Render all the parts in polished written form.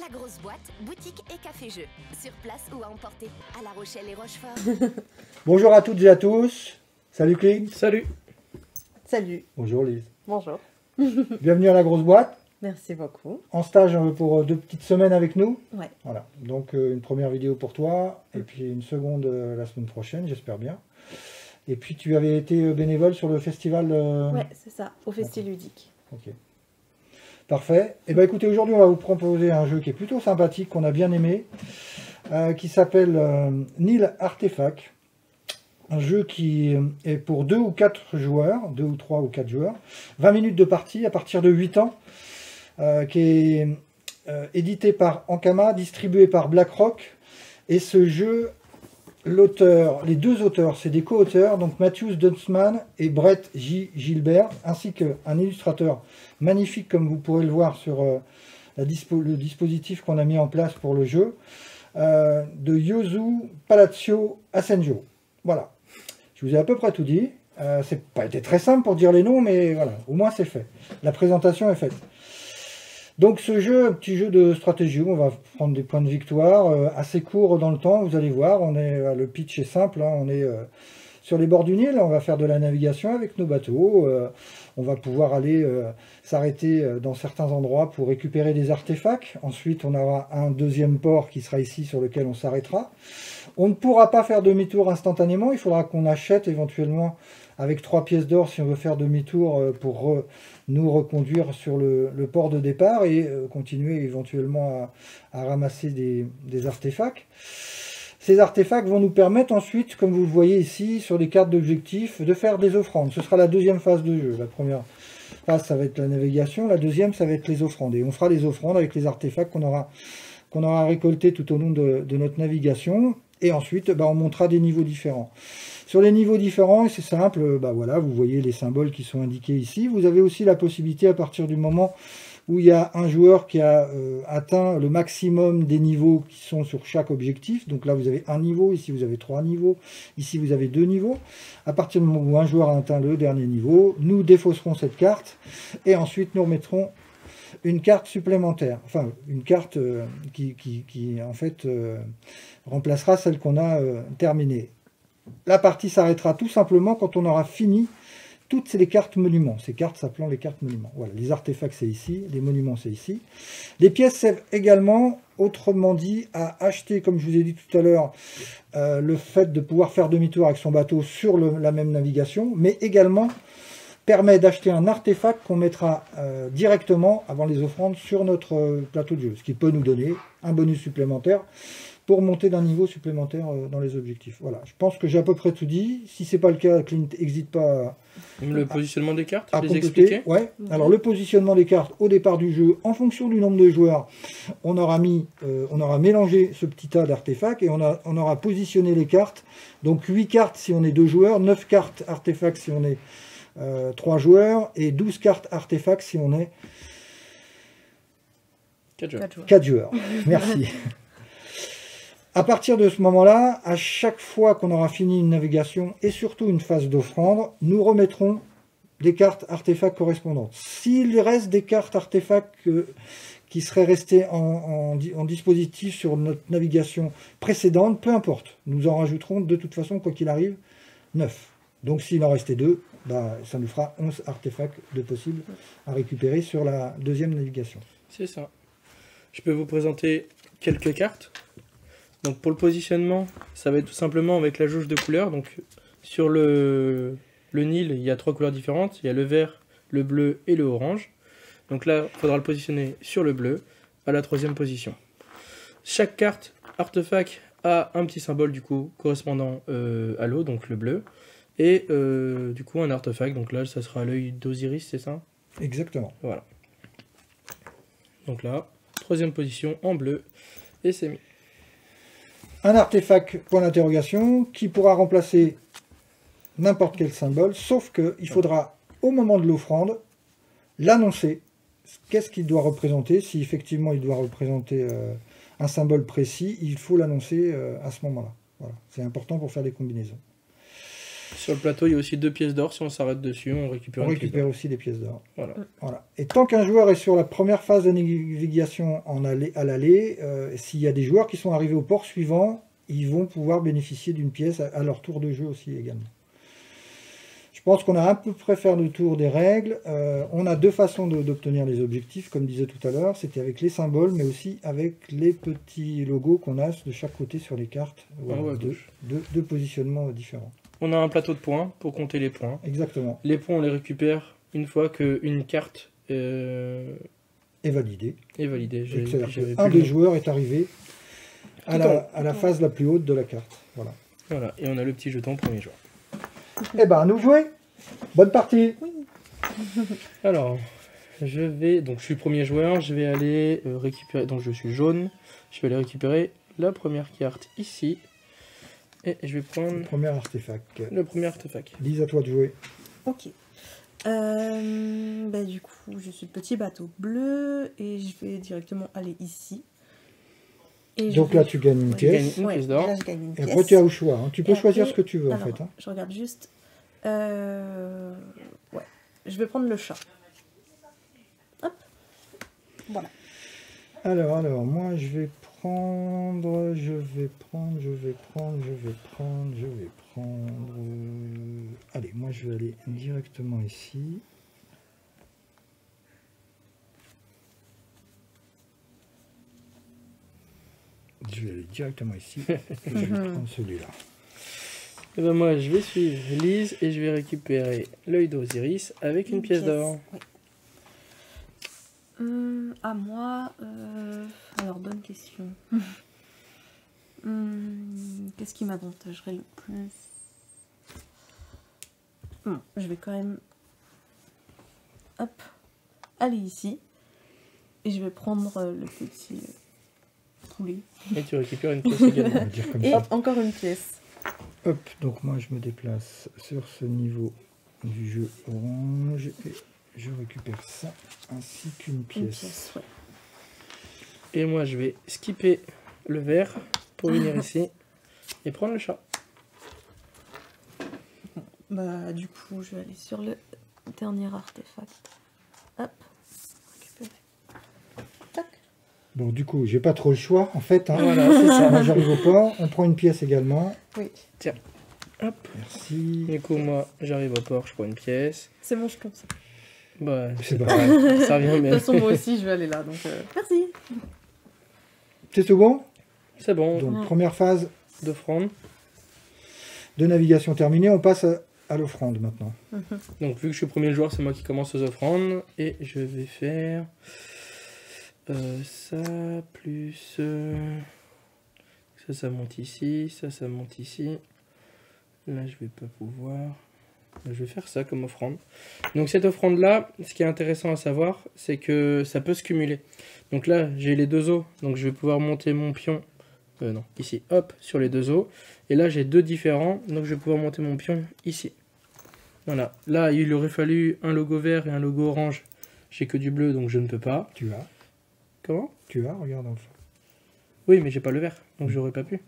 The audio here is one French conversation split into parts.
La grosse boîte, boutique et café-jeu. Sur place ou à emporter. À La Rochelle et Rochefort. Bonjour à toutes et à tous. Salut Clé. Salut. Salut. Bonjour Lise. Bonjour. Bienvenue à la grosse boîte. Merci beaucoup. En stage pour 2 petites semaines avec nous. Ouais. Voilà. Donc une première vidéo pour toi et puis une seconde la semaine prochaine, j'espère bien. Et puis tu avais été bénévole sur le festival. Ouais, c'est ça, au Festiludique. Ok. Parfait. Et bien écoutez, aujourd'hui on va vous proposer un jeu qui est plutôt sympathique, qu'on a bien aimé, qui s'appelle Nil Artefact. Un jeu qui est pour 2 ou 4 joueurs, 2 ou 3 ou 4 joueurs, 20 minutes de partie à partir de 8 ans, qui est édité par Ankama, distribué par BlackRock. Et ce jeu, l'auteur, les 2 auteurs, c'est des co-auteurs, donc Matthews Dunsman et Brett J. Gilbert, ainsi qu'un illustrateur magnifique, comme vous pourrez le voir sur le dispositif qu'on a mis en place pour le jeu, de Yosu Palacio Asenjo. Voilà. Je vous ai à peu près tout dit. C'est pas été très simple pour dire les noms, mais voilà, au moins c'est fait. La présentation est faite. Donc ce jeu, un petit jeu de stratégie, on va prendre des points de victoire, assez court dans le temps, vous allez voir, le pitch est simple, hein, on est sur les bords du Nil, on va faire de la navigation avec nos bateaux, on va pouvoir aller s'arrêter dans certains endroits pour récupérer des artefacts. Ensuite on aura un deuxième port qui sera ici sur lequel on s'arrêtera. On ne pourra pas faire demi-tour instantanément, il faudra qu'on achète éventuellement avec 3 pièces d'or si on veut faire demi-tour pour nous reconduire sur le port de départ et continuer éventuellement à ramasser des artefacts. Ces artefacts vont nous permettre ensuite, comme vous le voyez ici sur les cartes d'objectifs, de faire des offrandes. Ce sera la deuxième phase de jeu. La première phase, ça va être la navigation, la deuxième, ça va être les offrandes. Et on fera les offrandes avec les artefacts qu'on aura récoltés tout au long de notre navigation. Et ensuite, on montera des niveaux différents. Sur les niveaux différents, c'est simple, voilà, vous voyez les symboles qui sont indiqués ici. Vous avez aussi la possibilité, à partir du moment où il y a un joueur qui a atteint le maximum des niveaux qui sont sur chaque objectif. Donc là, vous avez un niveau, ici vous avez 3 niveaux, ici vous avez 2 niveaux. À partir du moment où un joueur a atteint le dernier niveau, nous défausserons cette carte et ensuite nous remettrons une carte supplémentaire, enfin une carte qui en fait remplacera celle qu'on a terminée. La partie s'arrêtera tout simplement quand on aura fini toutes les cartes monuments, ces cartes s'appelant les cartes monuments. Voilà, les artefacts c'est ici, les monuments c'est ici. Les pièces servent également, autrement dit, à acheter, comme je vous ai dit tout à l'heure, le fait de pouvoir faire demi-tour avec son bateau sur la même navigation, mais également permet d'acheter un artefact qu'on mettra directement avant les offrandes sur notre plateau de jeu, ce qui peut nous donner un bonus supplémentaire pour monter d'un niveau supplémentaire dans les objectifs. Voilà, je pense que j'ai à peu près tout dit. Si c'est pas le cas, Clint, n'hésite pas Le positionnement des cartes, à les compléter. expliquer. Ouais. Alors le positionnement des cartes au départ du jeu, en fonction du nombre de joueurs, on aura mélangé ce petit tas d'artefacts et on aura positionné les cartes. Donc 8 cartes si on est 2 joueurs, 9 cartes artefacts si on est 3 joueurs et 12 cartes artefacts si on est 4 joueurs. 4 joueurs. Merci. À partir de ce moment-là, à chaque fois qu'on aura fini une navigation et surtout une phase d'offrande, nous remettrons des cartes artefacts correspondantes. S'il reste des cartes artefacts qui seraient restées en dispositif sur notre navigation précédente, peu importe. Nous en rajouterons de toute façon, quoi qu'il arrive, 9. Donc s'il en restait 2, ça nous fera 11 artefacts de possibles à récupérer sur la deuxième navigation. C'est ça. Je peux vous présenter quelques cartes. Donc pour le positionnement, ça va être tout simplement avec la jauge de couleurs. Donc sur le Nil, il y a 3 couleurs différentes. Il y a le vert, le bleu et le orange. Donc là, il faudra le positionner sur le bleu, à la 3e position. Chaque carte artefact a un petit symbole du coup correspondant à l'eau, donc le bleu. Et du coup un artefact, donc là ça sera l'œil d'Osiris, c'est ça? Exactement. Voilà. Donc là, 3e position en bleu, et c'est mis. Un artefact, point d'interrogation, qui pourra remplacer n'importe quel symbole, sauf qu'il faudra, au moment de l'offrande, l'annoncer. Qu'est-ce qu'il doit représenter? Si effectivement il doit représenter un symbole précis, il faut l'annoncer à ce moment-là. Voilà. C'est important pour faire des combinaisons. Sur le plateau, il y a aussi 2 pièces d'or. Si on s'arrête dessus, on récupère On une pièce récupère d'or. aussi des pièces d'or. Voilà. Voilà. Et tant qu'un joueur est sur la première phase de navigation à l'aller, s'il y a des joueurs qui sont arrivés au port suivant, ils vont pouvoir bénéficier d'une pièce à leur tour de jeu aussi également. Je pense qu'on a à peu près fait le tour des règles. On a 2 façons d'obtenir les objectifs, comme disait tout à l'heure. C'était avec les symboles, mais aussi avec les petits logos qu'on a de chaque côté sur les cartes. Voilà, En haut à deux, gauche. deux positionnements différents. On a un plateau de points pour compter les points. Exactement. Les points, on les récupère une fois qu'une carte Et validé. est validée. C'est-à-dire qu'un des joueurs est arrivé à la phase la plus haute de la carte. Voilà. Voilà, et on a le petit jeton premier joueur. Eh ben, à nous jouer. Bonne partie. Alors, donc je suis premier joueur, je vais aller récupérer, donc je suis jaune, je vais aller récupérer la première carte ici, et je vais prendre Premier artefact. le premier artefact. Lise, à toi de jouer. Ok. Bah, du coup, je suis le petit bateau bleu et je vais directement aller ici. Et Donc là, tu gagnes une Ouais, pièce. Une pièce d'or. là, je gagne une Et pièce. après, tu as au choix. Hein. Tu peux Et choisir après, ce que tu veux, en alors, fait. Hein. je regarde juste. Ouais. Je vais prendre le chat. Hop. Voilà. Alors, moi, je vais prendre... Allez, moi, je vais aller directement ici. Je vais aller directement ici. Et je vais prendre celui-là. Et ben moi, je vais suivre Lise et je vais récupérer l'œil d'Osiris avec une pièce d'or. Oui. À moi, alors bonne question. Qu'est-ce qui m'avantagerait le plus? Je vais quand même, hop, aller ici et je vais prendre le petit poulet. Et tu récupères une pièce également. On va dire comme Et ça. encore une pièce. Hop, donc moi, je me déplace sur ce niveau du jeu orange. Et je récupère ça, ainsi qu'une Une pièce. pièce, ouais. Et moi, je vais skipper le vert pour venir ici et prendre le chat. Bah du coup, je vais aller sur le dernier artefact. Hop, récupérer. Tac. Bon, du coup, j'ai pas trop le choix, en fait. Hein. Voilà, c'est ça. Moi, j'arrive au port. On prend une pièce également. Oui, Hop. Merci. Du coup, moi, j'arrive au port, je prends une pièce. c'est mon jeton. Ça. Bah, C'est c'est pas pareil. Ça revient De même. toute façon, moi aussi, je vais aller là. Donc, merci. C'est tout bon? C'est bon. Donc, première phase D'offrande. de navigation terminée. On passe à l'offrande maintenant. Donc, vu que je suis premier joueur, c'est moi qui commence aux offrandes. Et je vais faire ça, plus ça monte ici. Ça monte ici. Là, je vais pas pouvoir. Je vais faire ça comme offrande. Donc, cette offrande-là, ce qui est intéressant à savoir, c'est que ça peut se cumuler. Donc là, j'ai les 2 os. Donc, je vais pouvoir monter mon pion. Non, ici, hop, sur les 2 os. Et là, j'ai 2 différents. Donc, je vais pouvoir monter mon pion ici. Voilà. Là, il aurait fallu un logo vert et un logo orange. J'ai que du bleu, donc je ne peux pas. Tu as, Comment? regarde enfin. Oui, mais j'ai pas le vert, donc j'aurais pas pu.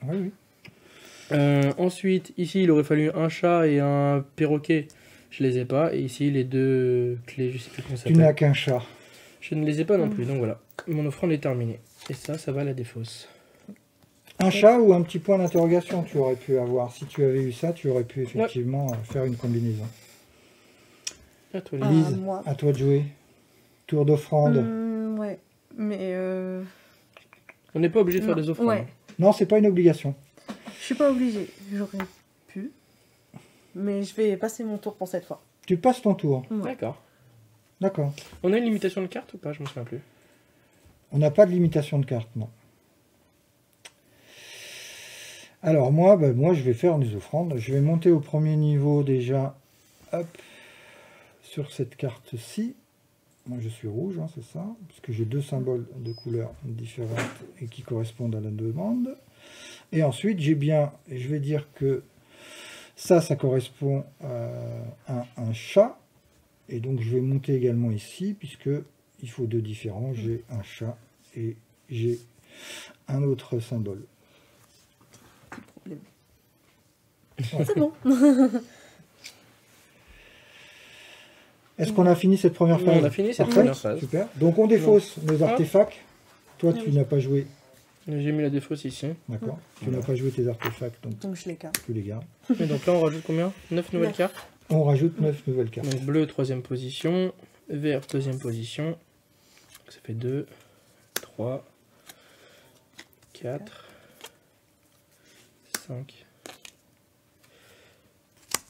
Oui, oui. Ensuite, ici, il aurait fallu un chat et un perroquet. Je les ai pas. Et ici, les 2 clés, je sais plus comment ça Tu n'as s'appelle. qu'un chat. Je ne les ai pas non plus, donc voilà. Mon offrande est terminée. Et ça va à la défausse. Un chat ou un petit point d'interrogation, tu aurais pu avoir. Si tu avais eu ça, tu aurais pu effectivement faire une combinaison. À toi, Ah, Lise. Lise, moi. à toi de jouer. Tour d'offrande. Ouais, mais On n'est pas obligé de faire non, des offrandes. ouais. Non, c'est pas une obligation. Je suis pas obligée. J'aurais pu, mais je vais passer mon tour pour cette fois. Tu passes ton tour. Ouais. D'accord. D'accord. On a une limitation de cartes ou pas? Je me souviens plus. On n'a pas de limitation de cartes, non. Alors moi, moi je vais faire des offrandes. Je vais monter au premier niveau déjà, hop, sur cette carte-ci. Moi je suis rouge, hein, c'est ça, parce que j'ai 2 symboles de couleurs différentes et qui correspondent à la demande. Et ensuite j'ai bien, je vais dire que ça correspond à un chat. Et donc je vais monter également ici, puisque il faut 2 différents. J'ai un chat et j'ai un autre symbole. Petit problème. C'est bon. Est-ce qu'on a fini cette première phase? On a fini cette Parfait, première phase. super. Donc on défausse nos artefacts. Toi, tu n'as pas joué. J'ai mis la défausse ici. D'accord. Tu n'as pas joué tes artefacts, donc Donc je les garde. tu les gardes. Et donc là, on rajoute combien? 9 nouvelles 9. cartes. On rajoute 9 nouvelles cartes. Donc bleu, 3ème position. Vert, 2ème position. Donc, ça fait 2, 3, 4, 5,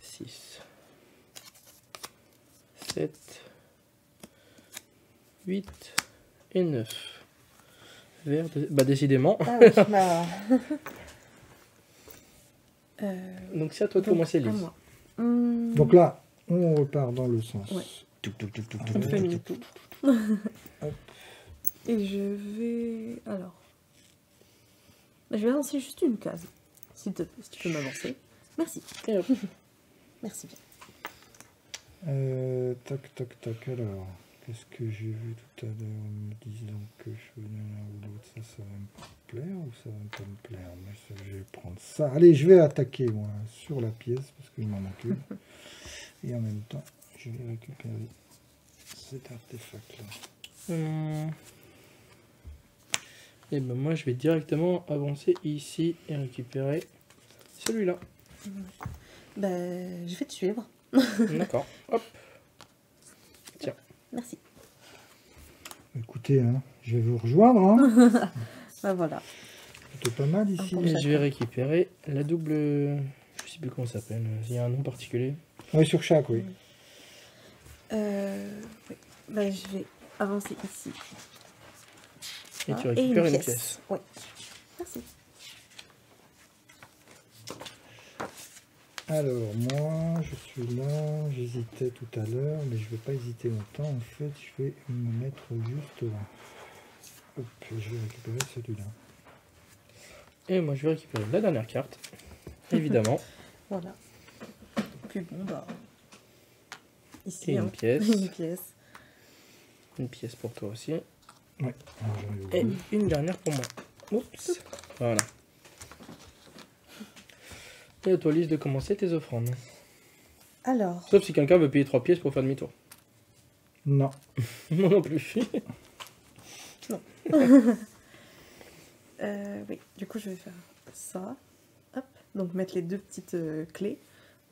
6, 7, 8 et 9. Vert, bah décidément. Ah oui, bah... Donc c'est à toi de donc, commencer, à Lise. moi. Donc là, on repart dans le sens. Ouais. Touc, touc, touc, touc, On touc, fait touc, une touc. tout. Et je vais... Alors... Bah, je vais avancer juste une case. S'il te plaît, si tu peux m'avancer. Merci. Et hop. Merci bien. Tac, tac, tac. Alors, qu'est-ce que j'ai vu tout à l'heure en me disant que je faisais l'un ou l'autre? Ça va me plaire ou ça va pas me plaire? Mais ça, je vais prendre ça. Allez, je vais attaquer, moi, sur la pièce, parce qu'il m'en manque une. Et en même temps, je vais récupérer cet artefact-là. Et ben moi je vais directement avancer ici et récupérer celui-là. Bah, je vais te suivre. D'accord. Hop. Merci. Écoutez, hein, je vais vous rejoindre. Hein. Bah voilà. Plutôt pas mal ici. Pour Et chacun. je vais récupérer la double... Je sais plus comment ça s'appelle. Il y a un nom particulier. Oui, sur chaque, oui. Oui. Bah, je vais avancer ici. Et Ah, tu récupères une pièce. Ouais. Merci. Alors, moi, je suis là. J'hésitais tout à l'heure, mais je vais pas hésiter longtemps. En fait, je vais me mettre juste là. Hop, je vais récupérer celui-là. Et moi je vais récupérer la dernière carte. Évidemment. Voilà. Puis bon, bah... Ici, Et hein. une pièce. Une pièce. Une pièce pour toi aussi. Ouais, alors, j'en ai Et oublié. une dernière pour moi. Oups. Voilà. Et à toi Lise de commencer tes offrandes. Alors... Sauf si quelqu'un veut payer 3 pièces pour faire demi-tour. Non. Moi non plus. Oui, du coup, je vais faire ça. Hop. Donc, mettre les deux petites clés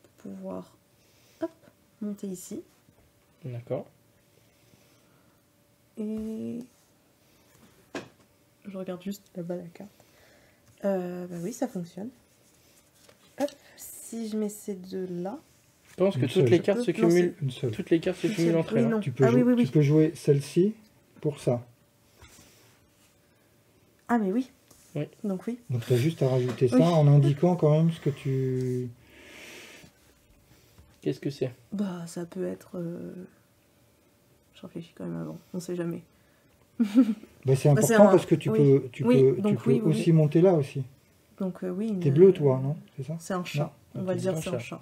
pour pouvoir, hop, monter ici. D'accord. Et... Je regarde juste là-bas la carte. Bah oui, ça fonctionne. Hop. Si je mets ces deux-là... Je pense que Une toutes seule. les cartes se Non, cumulent. Une seule. Toutes les cartes se cumulent entre Oui, elles. hein. non. Tu peux, Ah oui, oui, oui. tu peux jouer celle-ci pour ça. Ah, mais oui. Oui. Donc oui. Donc, tu as juste à rajouter ça Oui. en indiquant quand même ce que tu... Qu'est-ce que c'est? Bah, ça peut être... Je réfléchis quand même avant. On sait jamais. Bah, c'est important c'est un- parce que tu oui. peux, tu Oui, peux, donc tu peux oui, oui, aussi oui. monter là aussi. Donc oui. T'es bleu, toi, non? C'est ça? C'est un chat. On va ok, dire c'est c'est un un chat.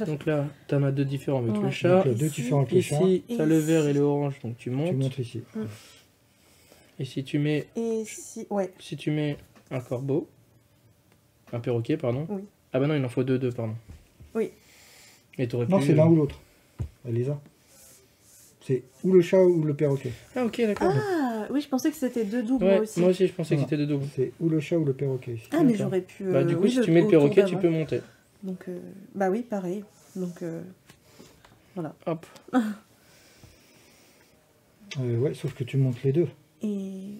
Donc là, t'en as deux différents avec Ouais. le chat. Donc, là, deux Ici, différents avec le chat. Ici, Et t'as le vert et ici. le orange, donc tu Tu montes. montes ici. Et si tu mets Et si... Ouais. un corbeau, un perroquet, pardon. Oui. Ah bah non, il en faut deux, pardon. Oui. Et t'aurais Non, pu... c'est l'un ou l'autre. Elle les a. C'est ou le chat ou le perroquet. Ah ok, d'accord. Ah, oui, je pensais que c'était deux doubles, Ouais, moi aussi. je pensais que Non. c'était deux doubles. C'est ou le chat ou le perroquet ici. Ah, mais Ok. j'aurais pu... Bah du coup, oui, si tu mets le autour perroquet, tu d'avant. peux monter. Donc, bah oui, pareil. Donc, voilà. Hop. Ouais, sauf que tu montes les deux. Et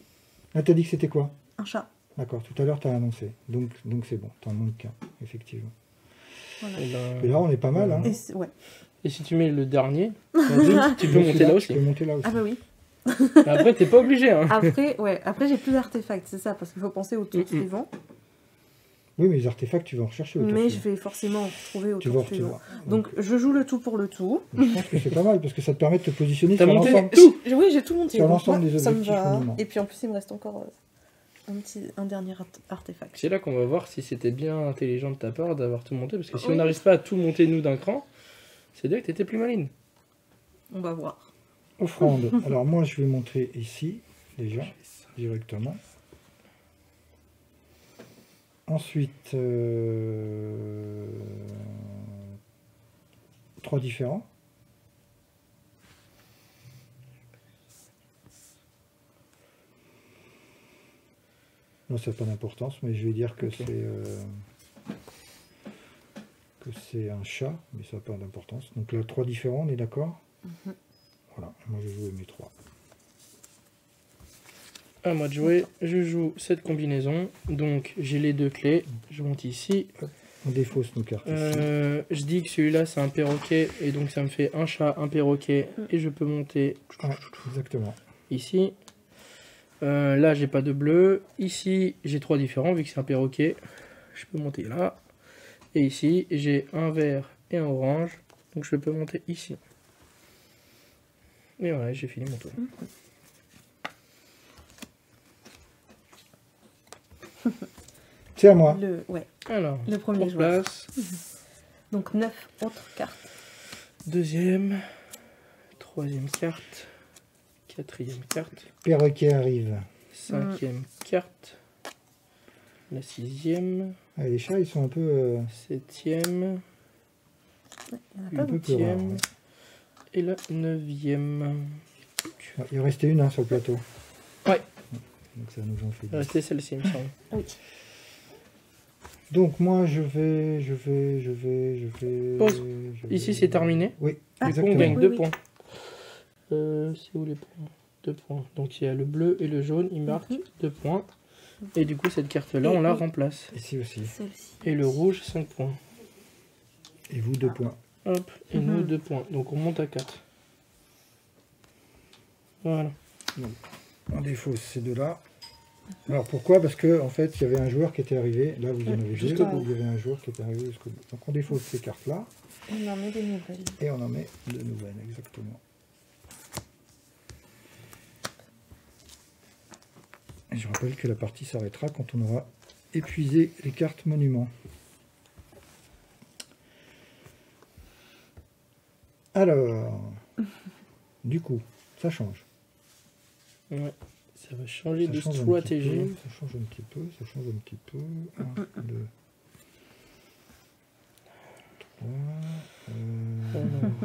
Ah, t'as dit que c'était quoi? un chat. D'accord, tout à l'heure t'as annoncé. Donc c'est bon, t'en manques qu'un, effectivement. Voilà. Et, ben, Et là on est pas mal, hein. Ouais. et si tu mets le dernier, tu peux monter là aussi. Tu peux monter là aussi. Ah bah oui. Après, t'es pas obligé. Hein. Après j'ai plus d'artefacts, c'est ça, parce qu'il faut penser au tour suivant. Oui, mais les artefacts, tu vas en rechercher au tour Mais je suivant. vais forcément en retrouver au Tu tour vas suivant. retrouver. Donc je joue le tout pour le tout. Je pense que c'est pas mal parce que ça te permet de te positionner T'as sur monté l'ensemble. tout. Oui, j'ai tout monté. Sur donc l'ensemble moi, des ça me objectifs va. minimum. Et puis en plus il me reste encore un dernier artefact. C'est là qu'on va voir si c'était bien intelligent de ta part d'avoir tout monté. Parce que si Oui. on n'arrive pas à tout monter nous d'un cran, c'est dire que t'étais plus maline. On va voir. Offrande. Alors moi je vais montrer ici, déjà, directement. Ensuite, 3 différents. Non, ça n'a pas d'importance, mais je vais dire que Ok. c'est un chat, mais ça n'a pas d'importance. Donc là, 3 différents, on est d'accord? Voilà, moi je vais jouer mes 3. À moi de jouer, je joue cette combinaison. Donc j'ai les 2 clés. Je monte ici. On défausse nos cartes ici. Je dis que celui-là c'est un perroquet et donc ça me fait un chat, un perroquet et je peux monter Ouais, exactement. ici. Là j'ai pas de bleu. Ici j'ai 3 différents vu que c'est un perroquet. Je peux monter là. Et ici j'ai un vert et un orange. Donc je peux monter ici. Et voilà, j'ai fini mon tour. C'est à moi. Ouais, Alors, le premier on joueur. place. Donc 9 autres cartes. Deuxième. Troisième carte. Quatrième carte. Perroquet arrive. Cinquième carte. La sixième. Ah, les chats, ils sont un peu, Septième. Il n'y en a pas un peu beaucoup. plus rares. Huitième. Ouais. Et la neuvième. Ah, il en restait une sur le plateau. Ouais. Donc ça nous en fait Il 10. restait celle-ci, il me semble. Oui. Donc moi je vais. Pause. Ici, c'est terminé. Oui, Ah, On exactement. gagne Oui, 2 oui. points. C'est où les points? 2 points. Donc il y a le bleu et le jaune, ils marquent 2 points. Et du coup, cette carte-là, Et on la oui. remplace. Ici aussi. Celle-ci. Et le rouge, 5 points. Et vous 2 points. Hop, et nous 2 points. Donc on monte à 4. Voilà. On défausse ces deux-là. Alors pourquoi? Parce que en fait il y avait un joueur qui était arrivé. Là vous en avez Juste deux. au bout. Il y avait un joueur qui était arrivé jusqu'au bout. Donc on défausse ces cartes-là On en met des nouvelles. et on en met de nouvelles, exactement. Et je rappelle que la partie s'arrêtera quand on aura épuisé les cartes monuments. Alors, du coup, ça change. Ouais. Ça va changer Ça de change un stratégie. petit peu, ça change un petit peu, ça change un petit peu. 1, 2, 3.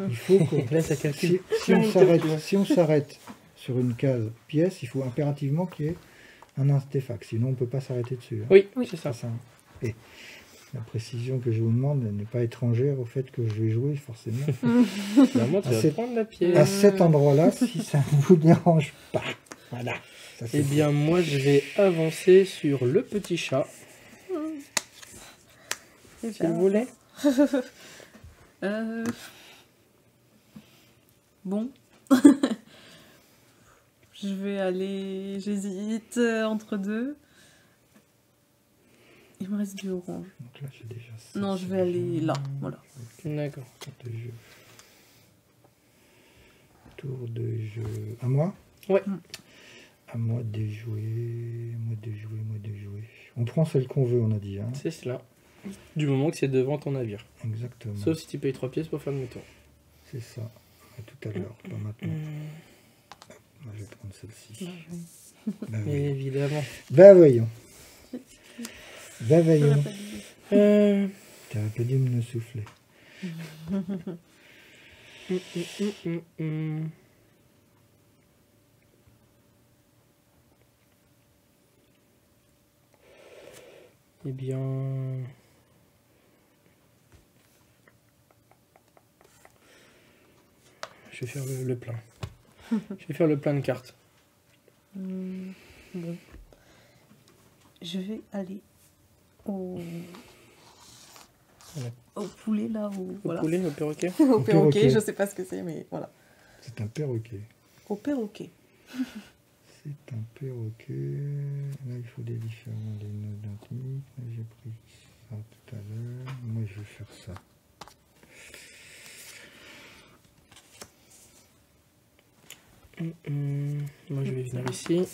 Il faut que Là, ça calcule. si on s'arrête sur une case pièce, il faut impérativement qu'il y ait un artefact. Sinon, on ne peut pas s'arrêter dessus. Hein. Oui, Oui. c'est ça. C'est ça. Et la précision que je vous demande n'est pas étrangère au fait que je vais jouer forcément Vraiment, tu À vas cette- prendre la pièce. à cet endroit-là si ça ne vous dérange pas. Voilà. Ça, c'est Eh bien, moi, je vais avancer sur le petit chat, C'est si vous voulez. Bon. Je vais aller. J'hésite entre deux. Il me reste du orange. Donc là, j'ai déjà ça, Non, je c'est vais aller déjà- là. Voilà. D'accord. Tour de jeu. Tour de jeu. À moi? Ouais. À moi de jouer. Moi de jouer, moi de jouer. On prend celle qu'on veut, on a dit. Hein. C'est cela. Du moment que c'est devant ton navire. Exactement. Sauf si tu payes 3 pièces pour faire demi-tour. C'est ça. À tout à l'heure, pas maintenant. Moi, je vais prendre celle-ci. Bah, voyons. Évidemment. Bah, voyons. Bah, J'aurais voyons. pas dit. T'aurais pas dû me le souffler. Eh bien... Je vais faire le plein. Je vais faire le plein de cartes. Bon. Je vais aller au. Ouais. Au poulet là. Au, Au voilà. poulet, au perroquet. Au perroquet. perroquet, je sais pas ce que c'est, mais voilà. C'est un perroquet. Au perroquet. C'est un perroquet. Là, il faut des différents, des notes identiques. Là, j'ai pris ça tout à l'heure. Moi, je vais faire ça. Moi, je vais venir ici.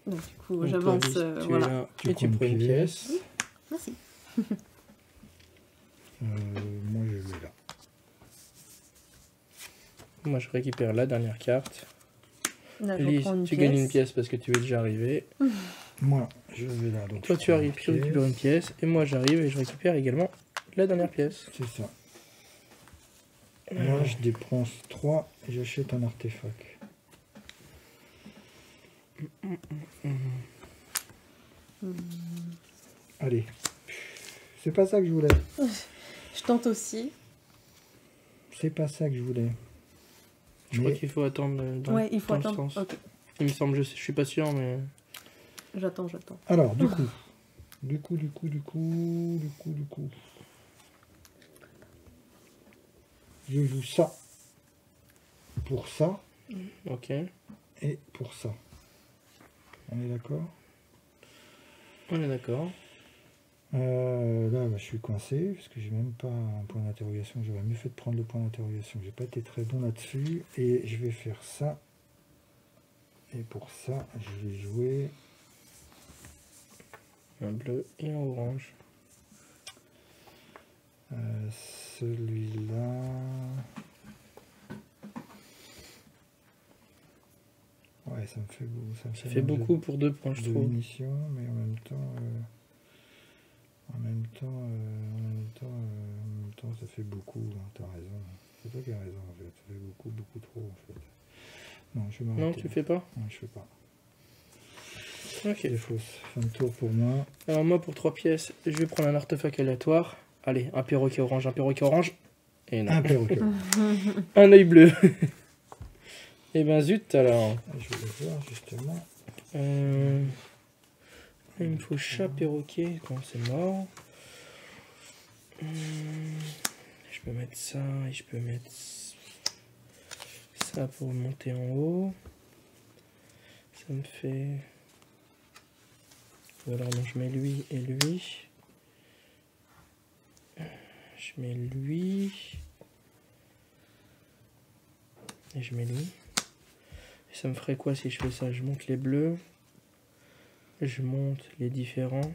Donc du coup, Donc, j'avance. toi, Alice, tu es Voilà. là Tu et tu prends prends une une pièce. Merci. Moi, je vais là. Moi, je récupère la dernière carte. Là, je Elise, reprends une tu pièce. gagnes une pièce parce que tu es déjà arrivé. Moi, je vais là. Donc Toi, je tu prends arrives, une tu récupères une pièce. Et moi, j'arrive et je récupère également la dernière pièce. C'est ça. Moi, je dépense 3 et j'achète un artefact. Allez. C'est pas ça que je voulais. Je tente aussi. C'est pas ça que je voulais. Je crois qu'il faut attendre dans, Ouais, il faut dans le attendre. sens. Ok. Il me semble, je suis pas sûr, mais... J'attends. Alors, du coup. Je joue ça pour ça Ok. et pour ça. On est d'accord? On est d'accord. Là, bah, je suis coincé parce que j'ai même pas un point d'interrogation. J'aurais mieux fait de prendre le point d'interrogation. J'ai pas été très bon là-dessus. Et je vais faire ça. Et pour ça, je vais jouer Un bleu et un orange. celui-là. Ouais, ça me fait beaucoup. Ça Ça fait beaucoup pour 2 points, je de trouve. munitions, mais en même temps, ça fait beaucoup. Hein, t'as raison. C'est toi qui as raison en fait. Ça fait beaucoup trop en fait. Non, je vais m'arrêter. Non, tu fais pas? Non, je fais pas. Ok. C'est fausse. Fin de tour pour moi. Alors moi, pour 3 pièces, je vais prendre un artefact aléatoire. Allez, un perroquet orange, Et non. Un perroquet. Un œil bleu. Et ben zut alors. Je vais le voir justement. Il me faut chat perroquet quand c'est mort. Je peux mettre ça et je peux mettre ça pour monter en haut. Ça me fait... Ou alors non, je mets lui et lui. Je mets lui. Et je mets lui. Et ça me ferait quoi si je fais ça? Je monte les bleus. Je monte les différents.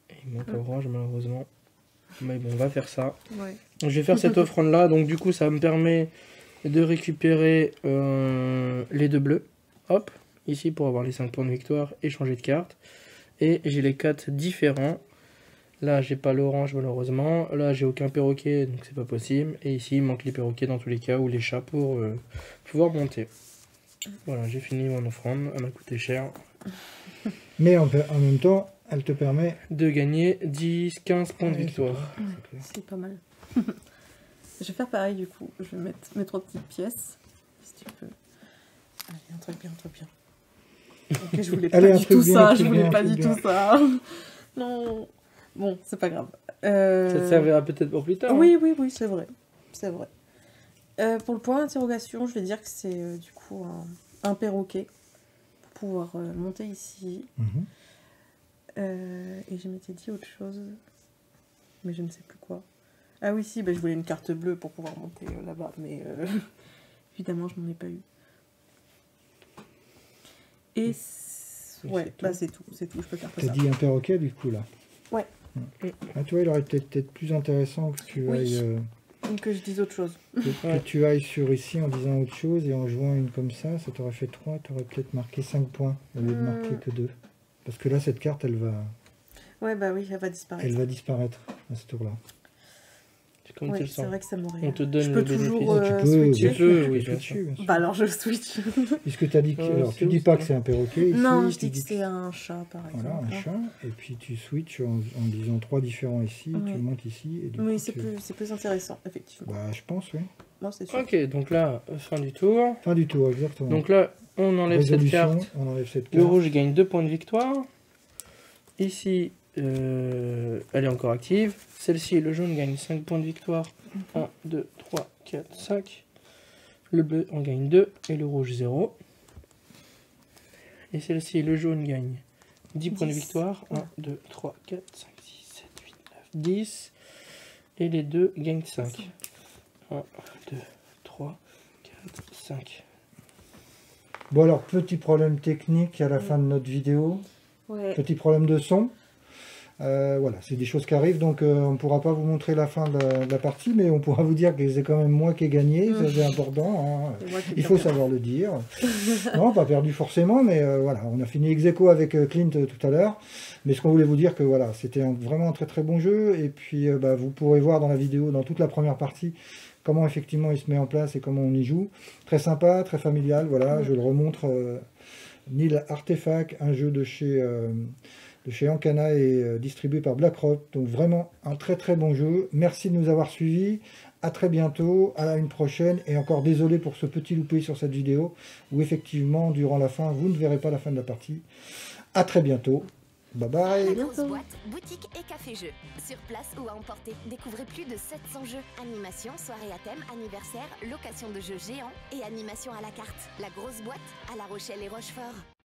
Et il manque orange malheureusement. Mais bon, on va faire ça. Ouais. Donc, je vais faire cette offrande là. Donc du coup, ça me permet de récupérer les 2 bleus. Hop, ici pour avoir les 5 points de victoire et changer de carte. Et j'ai les 4 différents. Là, j'ai pas l'orange malheureusement. Là, j'ai aucun perroquet, donc c'est pas possible. Et ici, il manque les perroquets dans tous les cas, ou les chats pour pouvoir monter. Voilà, j'ai fini mon offrande. Elle m'a coûté cher. Mais en même temps, elle te permet De gagner 10-15 points de Ouais, victoire. c'est clair. C'est pas mal. Je vais faire pareil du coup. Je vais mettre mes 3 petites pièces. Si tu peux. Allez, un truc bien. Ok, je voulais Allez, pas un du truc tout bien, ça. un Je truc voulais bien, pas un du truc tout ça. Non. Bon, c'est pas grave. Ça te servira peut-être pour plus tard. Oui, c'est vrai. C'est vrai. Pour le point d'interrogation, je vais dire que c'est du coup un perroquet pour pouvoir monter ici. Mhm. Et je m'étais dit autre chose, mais je ne sais plus quoi. Ah oui, si, bah, je voulais une carte bleue pour pouvoir monter là-bas, mais évidemment, je n'en ai pas eu. Et ouais, c'est bah tout. c'est tout, je peux faire que T'as ça. dit un perroquet du coup là. Ouais. Ah, tu vois, il aurait peut-être plus intéressant que tu Oui. ailles Donc que je dise autre chose. que tu ailles sur ici en disant autre chose et en jouant une comme ça t'aurait fait 3, t'aurais peut-être marqué 5 points au lieu de marquer que 2. Parce que là cette carte elle va Ouais, bah oui, elle va disparaître. disparaître à ce tour là. C'est comme tu Ouais, le c'est sens. vrai que ça m'aurait... On te donne Je le peux toujours bénéfice. Tu peux, switcher. bien sûr, oui, tu peux bien switcher, bien sûr. Bah alors je switch. Puisque tu as dit que. Alors, c'est tu où, dis pas ça que c'est un perroquet ici. Non, je tu dis que c'est un chat par exemple. Voilà, un chat. Et puis tu switches en disant 3 différents ici, Ouais. tu montes ici. Et du Oui, coup, c'est plus intéressant, effectivement. Bah, je pense, oui. Moi, c'est sûr. Ok, donc là, fin du tour. Fin du tour, exactement. Donc là, on enlève cette Résolution, carte. on enlève cette Le carte. rouge gagne 2 points de victoire. Ici, elle est encore active. Celle-ci, le jaune gagne 5 points de victoire. 1, 2, 3, 4, 5. Le bleu en gagne 2 et le rouge 0. Et celle-ci, le jaune gagne 10 points de 10. victoire. 1, 2, 3, 4, 5, 6, 7, 8, 9, 10. Et les deux gagnent 5. 1, 2, 3, 4, 5. Bon, alors, petit problème technique à la fin de notre vidéo. Ouais. Petit problème de son. Voilà, c'est des choses qui arrivent, donc on ne pourra pas vous montrer la fin de la partie, mais on pourra vous dire que c'est quand même moi qui ai gagné, ça c'est important, hein. Il faut savoir le dire. Non, pas perdu forcément, mais voilà, on a fini ex aequo avec Clint tout à l'heure, mais ce qu'on voulait vous dire que voilà, c'était vraiment un très très bon jeu, et puis vous pourrez voir dans la vidéo, dans toute la première partie, comment effectivement il se met en place et comment on y joue. Très sympa, très familial, voilà, je le remontre. Nil Artefact, un jeu de chez Ankana et distribué par BlackRock. Donc vraiment un très très bon jeu. Merci de nous avoir suivis. À très bientôt, à une prochaine. Et encore désolé pour ce petit loupé sur cette vidéo, où effectivement, durant la fin, vous ne verrez pas la fin de la partie. À très bientôt. Bye bye. La grosse boîte, boutique et café-jeu. Sur place ou à emporter. Découvrez plus de 700 jeux. Animation, soirée à thème, anniversaire, location de jeux géants et animation à la carte. La grosse boîte à La Rochelle et Rochefort.